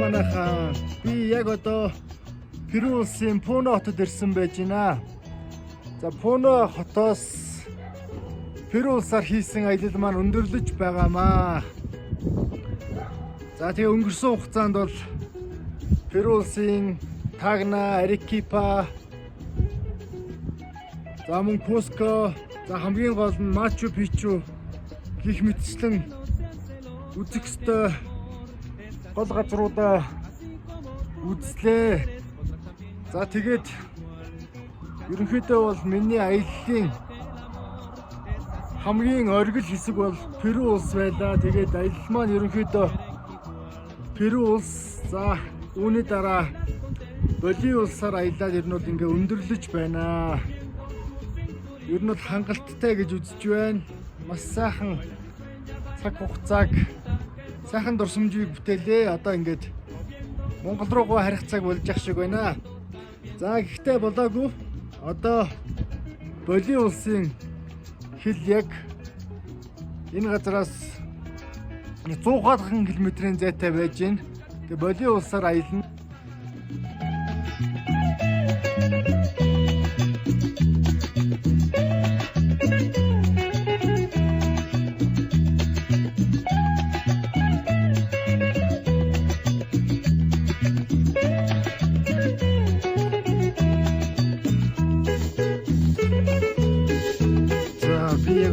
Манайхаа би яг одоо Перу улсын Пуно хотод ирсэн байж байна. За Пуно хотоос Перу улсаар хийсэн аялал маань өндөрлөж байгаамаа. За тэгээ өнгөрсөн хугацаанд бол Перу улсын Тагна, Арекипа, за мөн Куско, за хамгийн гол нь Мачу Пичу гих мэтчлэн үзэх ёстой гол газруудаа үзлээ. За тэгээд ерөнхийдөө бол миний аяллаа хамгийн оргил хэсэг бол Перу улс байлаа. Тэгээд аялал маань ерөнхийдөө Перу улс, за үүний дараа Боливи улсаар аялаад ер нь бол ингээ өндөрлөж байна. Ер нь бол хангалттай гэж үзэж байна. Маш сайхан цаг хугацааг сайхан дурсамжийг бүтээлээ. Одоо ингээд Монгол руугаа харих цаг болж ах шиг байна. За гэхдээ болоогүй. Одоо Боливи улсын хил яг энэ газараас 100 км-ийн зайтай байж байна. Тэгээ Боливи улсаар аялна.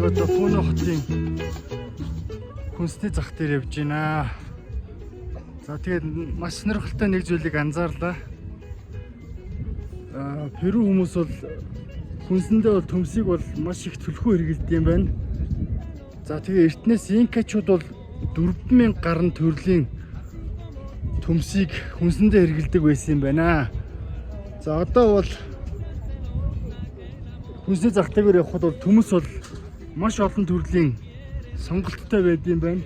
Одоо Пуно хотын хүнсний зах дээр явж байна. За тэгээд маш сонирхолтой нэг зүйлийг анзаарлаа. Перу хүмүүс бол хүнсэндээ бол төмсийг бол маш их төлхөө хэрэгэлдэг юм байна. За тэгээд эртнээс инкачууд бол 4000 гаруй төрлийн төмсийг хүнсэндээ хэрэгэлдэг байсан юм байна. За одоо бол хүнсний зах дээр явхад бол төмс бол маш олон төрлийн сонголттой байд юм байна.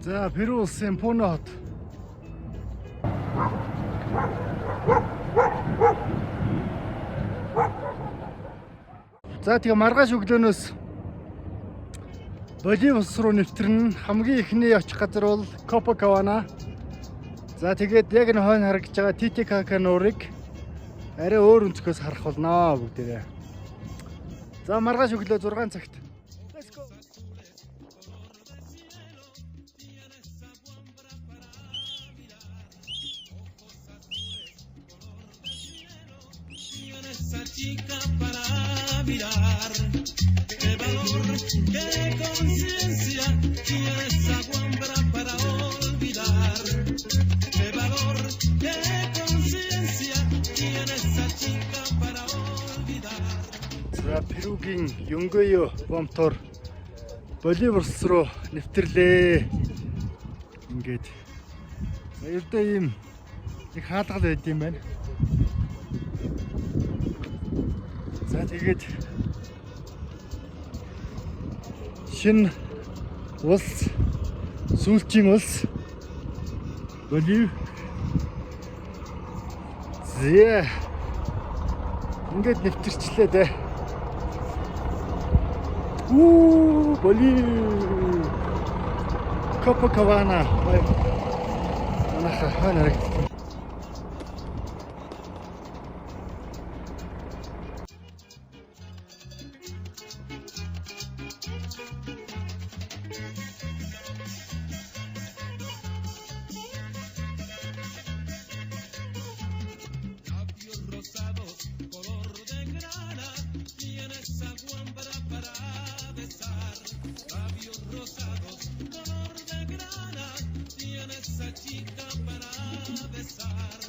За Перу улсын Пуно хот. За тэгээ маргааш өглөөнөөс Боливи улс руу нэвтрэн хамгийн ихний очих газар бол Копакабана. За тэгээд яг энэ хойно харагдж байгаа Титикака нуурыг арай өөр өнцгөөс харах болно бүгдээрээ. За маргааш өглөө 6 цагт. Let's go. Chica para mirar, qué valor, qué conciencia tiene esa guambra para olvidar, qué valor, qué conciencia tiene esa chica para olvidar. За Перугийн Юнгойо бомтор Боливи улс руу нэвтрлээ. Ингээд ердөө ийм их хаалгал байд юм байна. За тэгээд шинэ улс, сүүлчийн улс Боливи. Зэ ингээд нэвтэрчлээ дээ. Боливи. Копакабана. Манайха ханараг. chica para besar.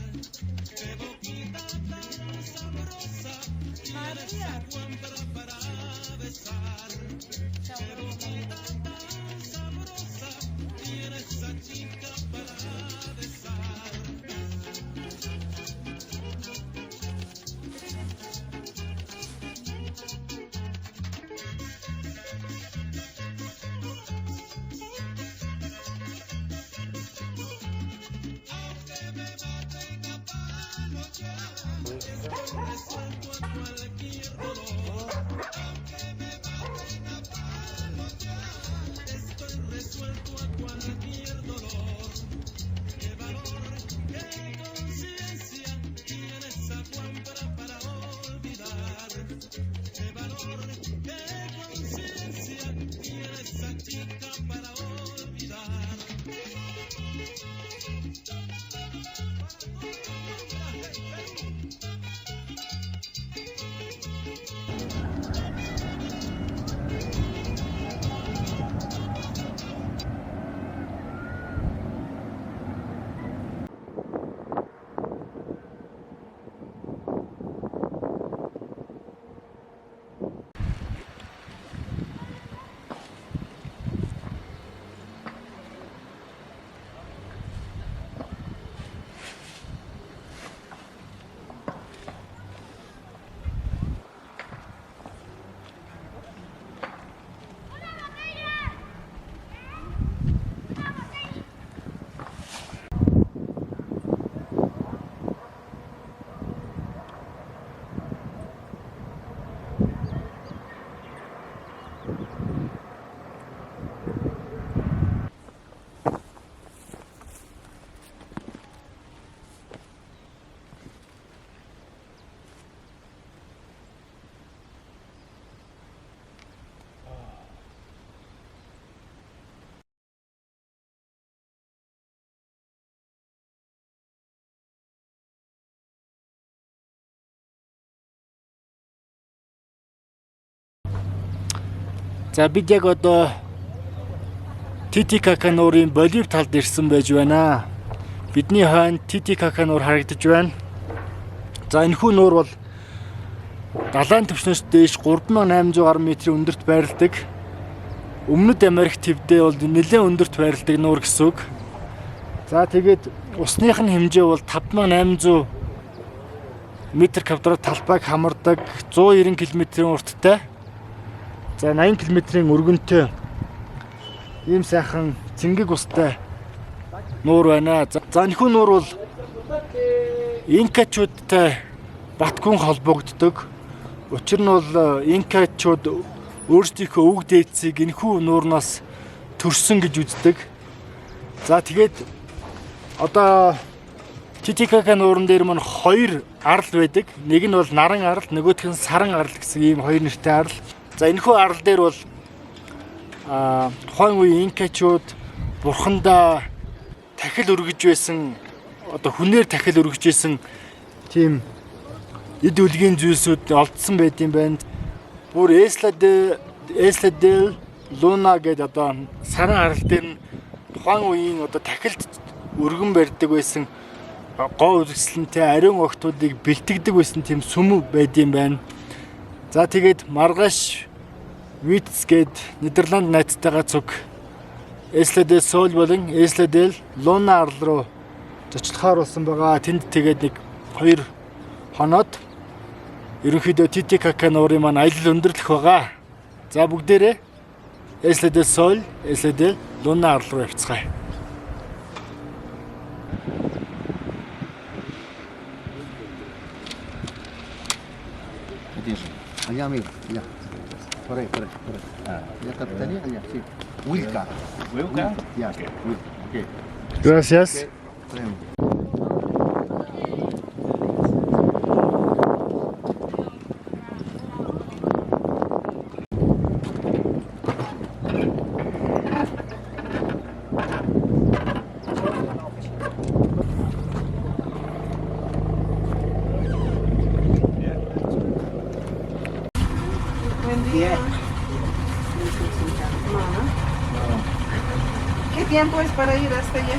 Qué boquita tan sabrosa tiene esa guambra para besar. Qué boquita tan sabrosa tiene esa chica para besar. Aunque me maten a palos ya, estoy resuelto a cualquier dolor. Aunque me maten a palos ya, estoy resuelto a cualquier dolor. Qué valor, qué conciencia tiene esa guambra para olvidar. Qué valor, qué conciencia tiene esa chica para olvidar. За бид яг одоо Титикака нуурын Боливи талд ирсэн байж байна. Бидний хойно Титикака нуур харагдаж байна. За энэхүү нуур бол далайн түвшнээс дээш 3800 гаруй метрийн өндөрт байрладаг. Өмнөд Америк твдээ бол нэлээд өндөрт байрладаг нуур гэсэн үг. За тэгээд усных нь хэмжээ бол 5800 м2 талбайг хамардаг 190 км-ийн урттай. За 80 км-ийн өргөнтэй ийм сайхан цэнгэг устай нуур байна. За энэхүү нуур бол инкачуудтай батгүн холбогддог. Учир нь бол инкачууд өөрсдийнхөө өг дээдсийг энэхүү нуурнаас төрсөн гэж үздэг. За тэгээд одоо Титикака нуурын дээр маань хоёр арал байдаг. Нэг нь бол наран арал, нөгөөх нь саран арал гэсэн ийм хоёр нэртэй арал. За энэхүү арал дээр бол тухайн үеийн инкачууд бурхандаа тахил өргөж байсан, одоо хүнээр тахил өргөж байсан тийм эд үлгийн зүйлсүүд олдсон байт юм байна. Бүр Isla del Luna гэдэг одоо саран арал дээр нь тухайн үеийн одоо тахилд өргөн барьдаг байсан гоо үргэлжлэнтэй ариун огтуудыг бэлтгэдэг байсан тийм сүм байд юм байна. За тэгээд маргааш Витц гээд Нидерланд найзтайгаа цуг Isla del Sol болон Isla del Luna арал руу зочлохоор болсон байгаа. Тэнд тэгээд нэг 2 хоноод ерөнхийдөө Титикака нуурын маань аялал өндөрлөх байгаа. За бүгдээрээ Isla del Sol, Isla del Luna арал руу явцгаая. Allá, amigo, allá. Por ahí. Ah, ya capitanía, allá, sí. Wilka. Wilka? Ya, Okay. Wilka. Okay. Gracias. Traemos. Buen día. ¿Qué tiempo es para ir hasta allá?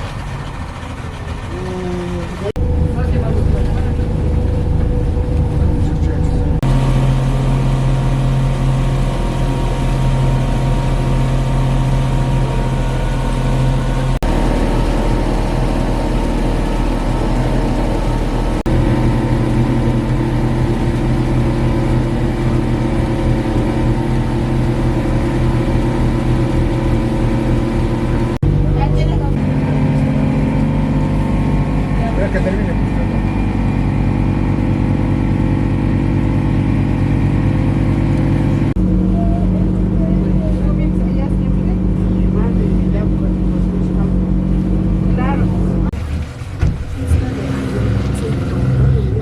Que termine.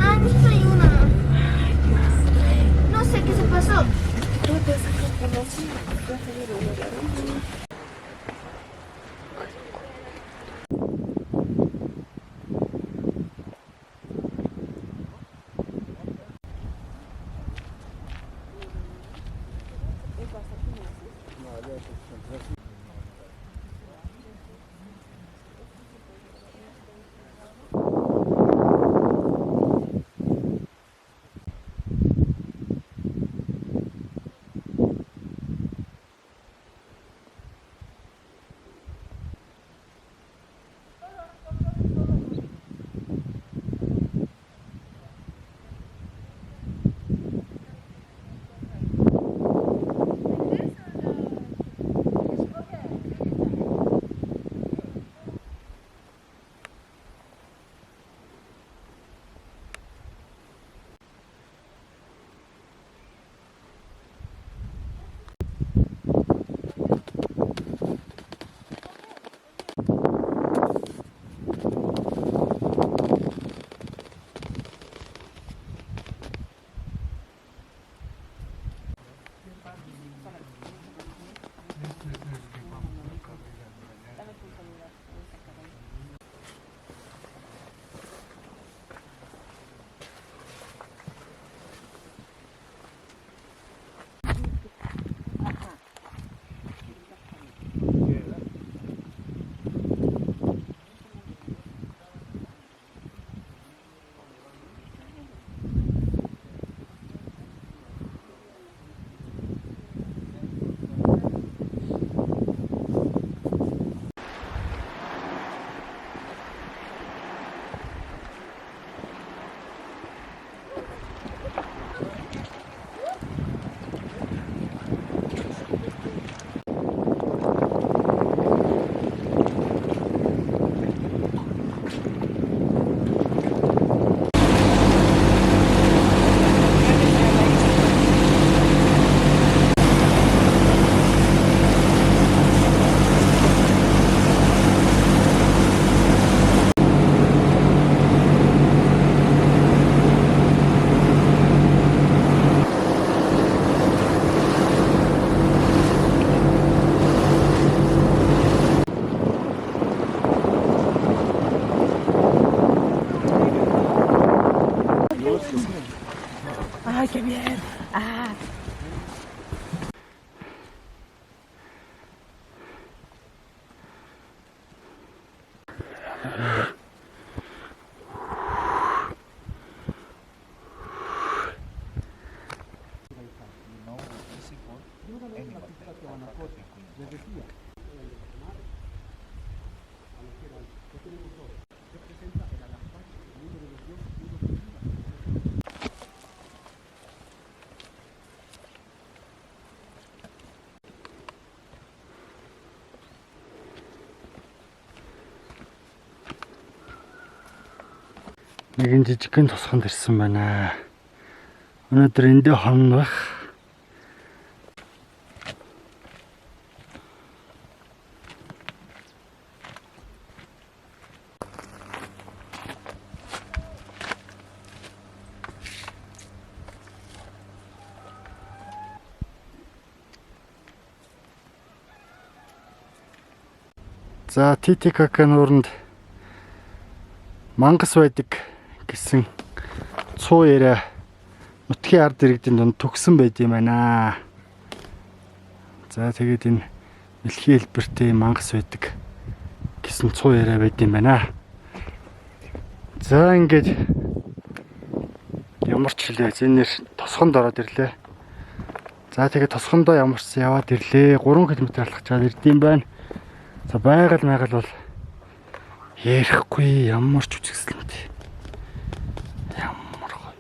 Ah, justo hay una. No sé qué se pasó. ¡Ay, qué bien! ¡Ah! Нэгэн жижигхэн тосгонд ирсэн байна. Өнөөдөр эндээ хонно байх. За Титикака нууранд мангас байдаг гэсэн цуу яриа нутгийн ард иргэдийн дунд төгсөн байд юм байна. За тэгээд энэ мэлхий хэлбэртэй мангас байдаг гэсэн цуу яриа байд юм байна. За ингээд ямар ч хэлээ зэнээр тосгонд ороод ирлээ. За тэгээд тосгондоо ямарчсан яваад ирлээ. 3 км алхаж чаад ирдэм байна. За байгаль бол ярихгүй ямар ч үсгэсэлэнтэй. Ямар гоё.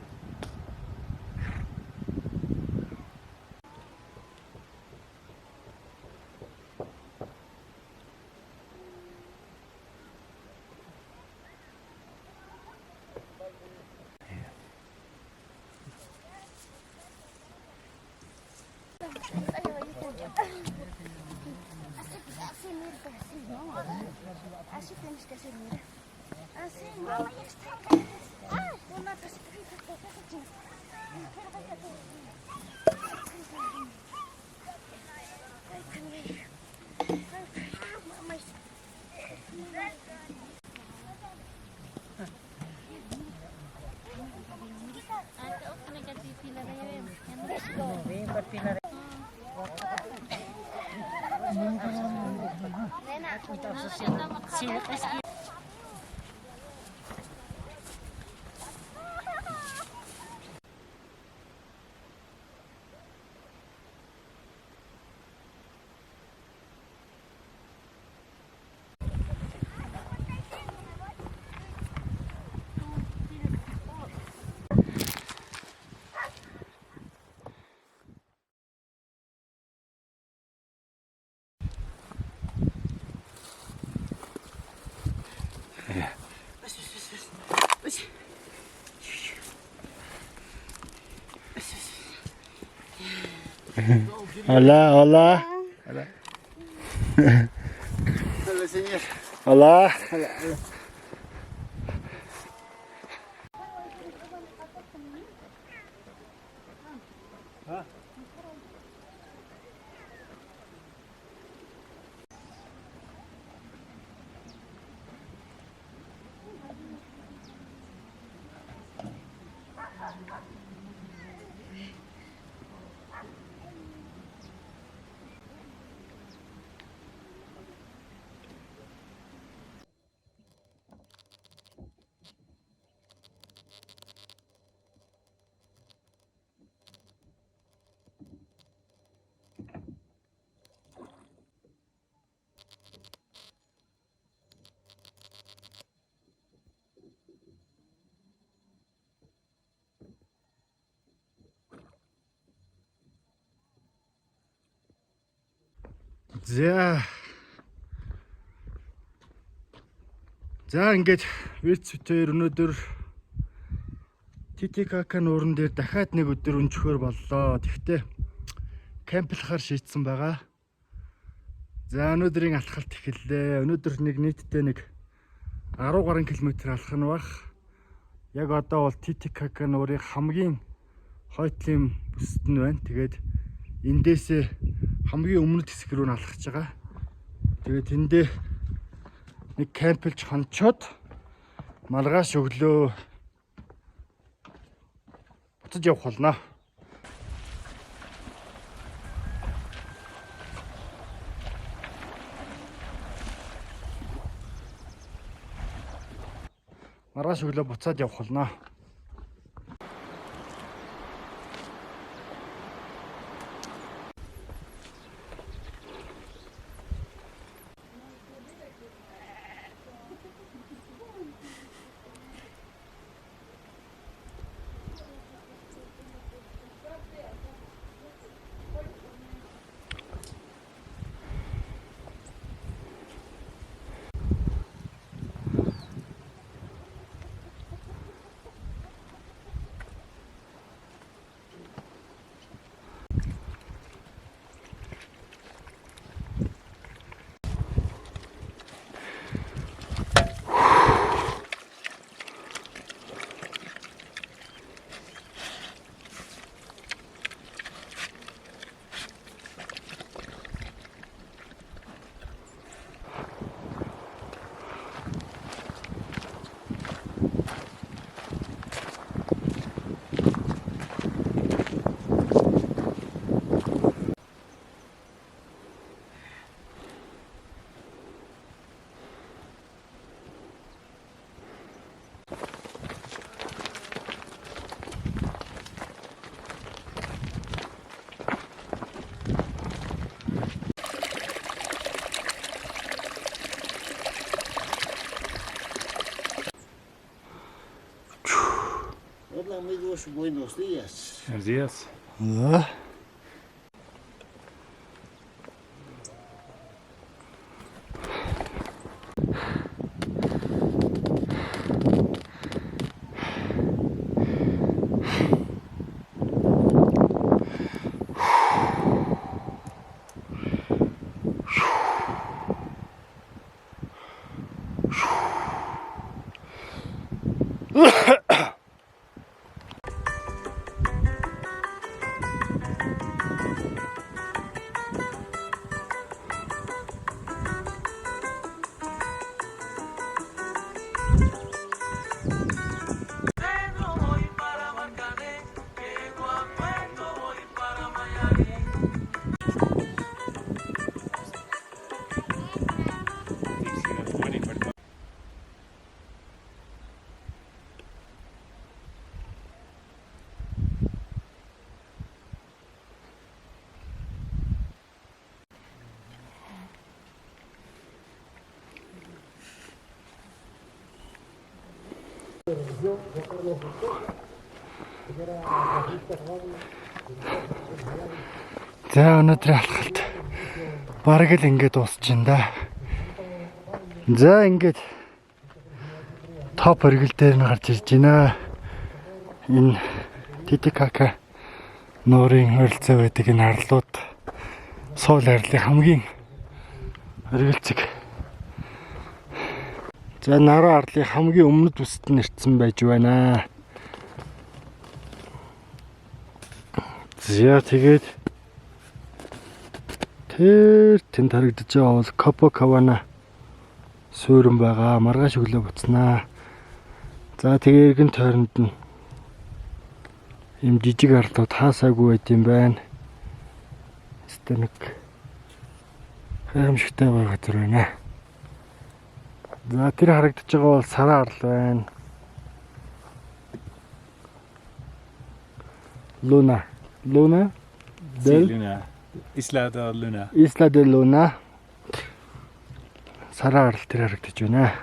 Hola, hola. Hola. Hola, señor. Hola. За ингээд Вирцвитээр өнөөдөр Титикака нууран дээр дахиад нэг өдөр өнчхөр боллоо. Тэгтээ кемплахаар шийдсэн байгаа. За өнөөдрийн алхалт эхэллээ. Өнөөдөр нийтдээ 10 гаруй километр алхах нь баг. Яг одоо бол Титикака нуурын хамгийн хойтлын бүсэд нь байна. Тэгээд эндээсээ хамгийн өмнөд хэсэг рүү алхаж байгаа. Тэгээд тэндээ нэг кемплж хончоод малгайш өглөө буцаж явах болно. Маргааш өглөө буцаад явах болно. Adiós, buenos días. Buenos días. За өнөөдрийн алхалт бараг л ингээд дуусч байна да. За ингээд топ өргөл дээр нь гарч ирж байна. Энэ Титикака нуурын ойролцоо байдаг энэ арлууд суул арлын хамгийн өргөлцөг. За нараа арлын хамгийн өмнөд бүсэд нь ирсэн байж байна. За тэгээд тэнд харагдаж байгаа бол Копакабана суурин байгаа. Маргааш өглөө буцнаа. За тэгээ эргэн тойронд нь ийм жижиг арлууд хаасаагүй байт юм байна. Стэнэг харамшигтай байгаа газар байна. За тэр харагдаж байгаа бол сараа арал байна. Luna. Luna. Isla de Luna. Isla de Luna. Сараа арал тэр харагдаж байна.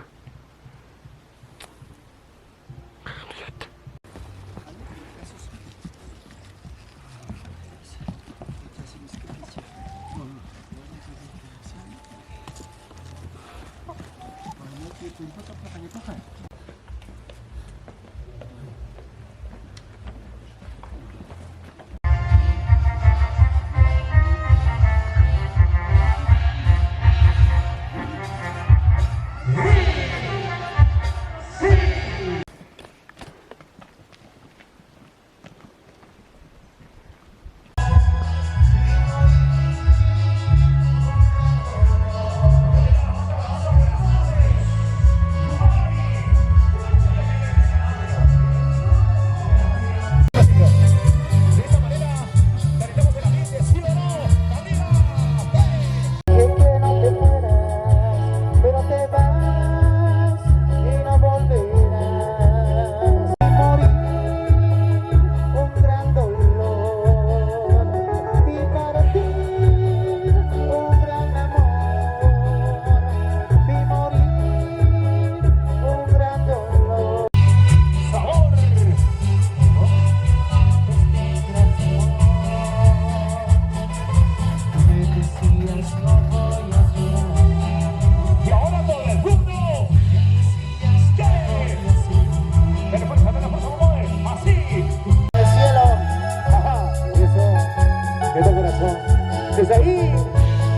Desde ahí,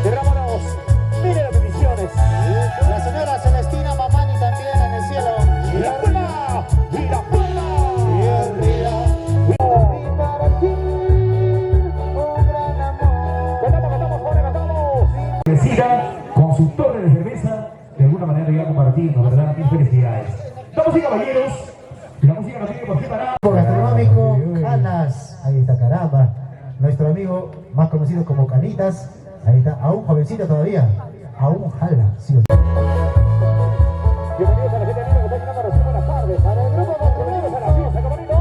derrámanos miles de bendiciones. La señora Celestina Mamani también en el cielo. Y la puerta, y la puerta. Y arriba. Y para ti, un gran amor. Cantamos, jóvenes, cantamos. Que siga con su torre de cerveza, de alguna manera ya compartiendo, ¿verdad? Mil felicidades. Damas y caballeros, la música nos sigue por fin para. Gastronómico, Canas, ahí está, caramba. Nuestro amigo más conocido como Canitas, ahí está, aún jovencito todavía, aún jala, sí o sí. Bienvenidos a la gente linda que está llegando a recibir buenas tardes. Para el grupo de bienvenidos a la fiesta, camarito,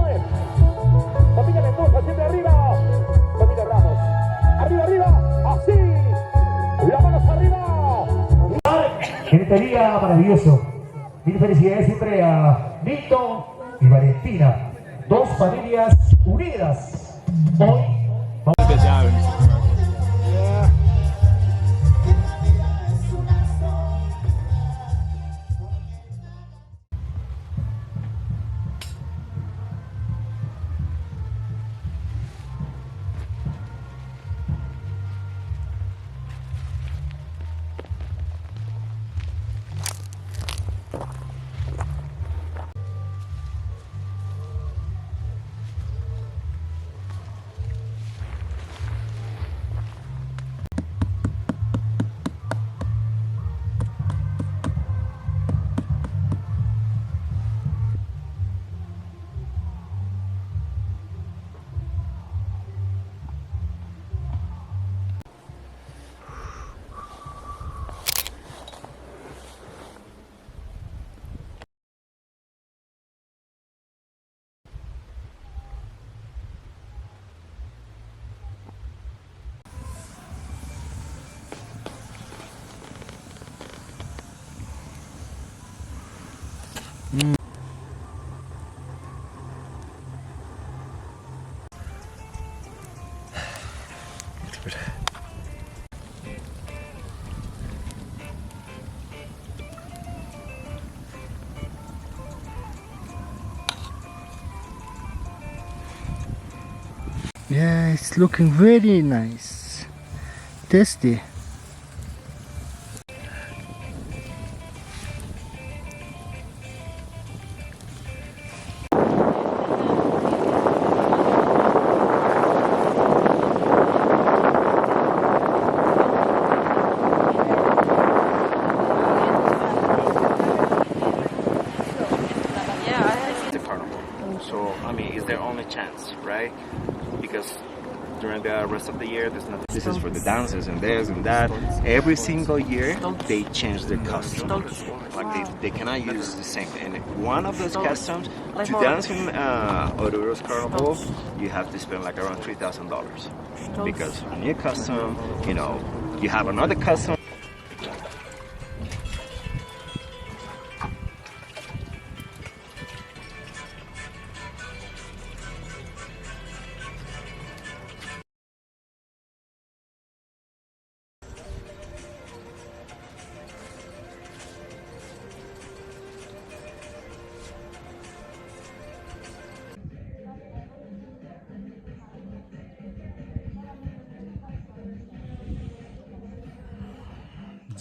Familia Mendoza, siempre arriba. Familia Ramos, arriba, arriba, así. Las manos arriba. En este día maravilloso. Mil felicidades siempre a Milton y Valentina. dos familias unidas. Hoy Yeah, it's looking very nice. Tasty. The carnival. So, I mean, it's their only chance, right? Because during the rest of the year, there's nothing. This is for the dances and this and that. Every single year, they change their costume. Like they cannot use the same. And one of those costumes, to dance in Ororo's carnival, you have to spend like around $3,000. Because a new costume, you know, you have another costume.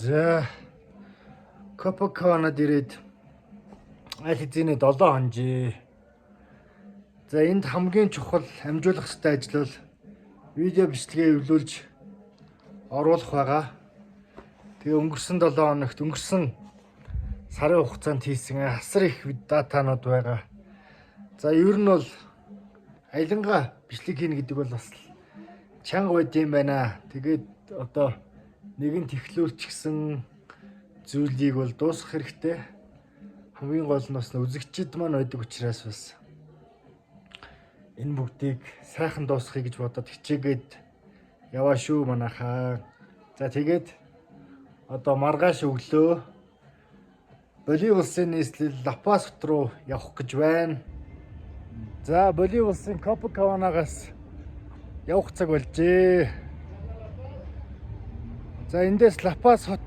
За Копакабанад ирээд аль хэзээ 7 хонжээ. За энд хамгийн чухал амжуулах ёстой ажил бол видео бичлэгээ эвлүүлж оруулах байгаа. Тэгээ өнгөрсөн 7 хоногт өнгөрсөн сарын хугацаанд хийсэн асар их датанууд байгаа. За ер нь бол аялангаа бичлэг хийнэ гэдэг бол бас чанга байд юм байна. Тэгээд одоо нэгэн техлүүлчихсэн зүйлийг бол дуусгах хэрэгтэй. Хамгийн гол нь бас үзэгчид маань байдаг учраас бас энэ бүгдийг сайхан дуусгахыг гэж бодоод хичээгээд яваа шүү манайхаа. За тэгээд одоо маргааш өглөө Боли улсын нийслэл Ла-Пас хот руу явах гэж байна. За Боли улсын Копакабанагаас явах цаг болжээ. За эндээс Ла-Пас хот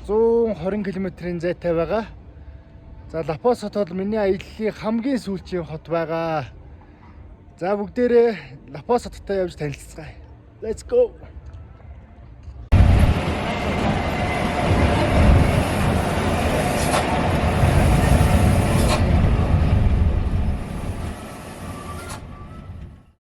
120 км-ийн зайтай байгаа. За Ла-Пас хот бол миний аяллаа хамгийн сүүлчийн хот байгаа. За бүгдээрээ Ла-Пас хоттой явж танилццгаая. Let's go.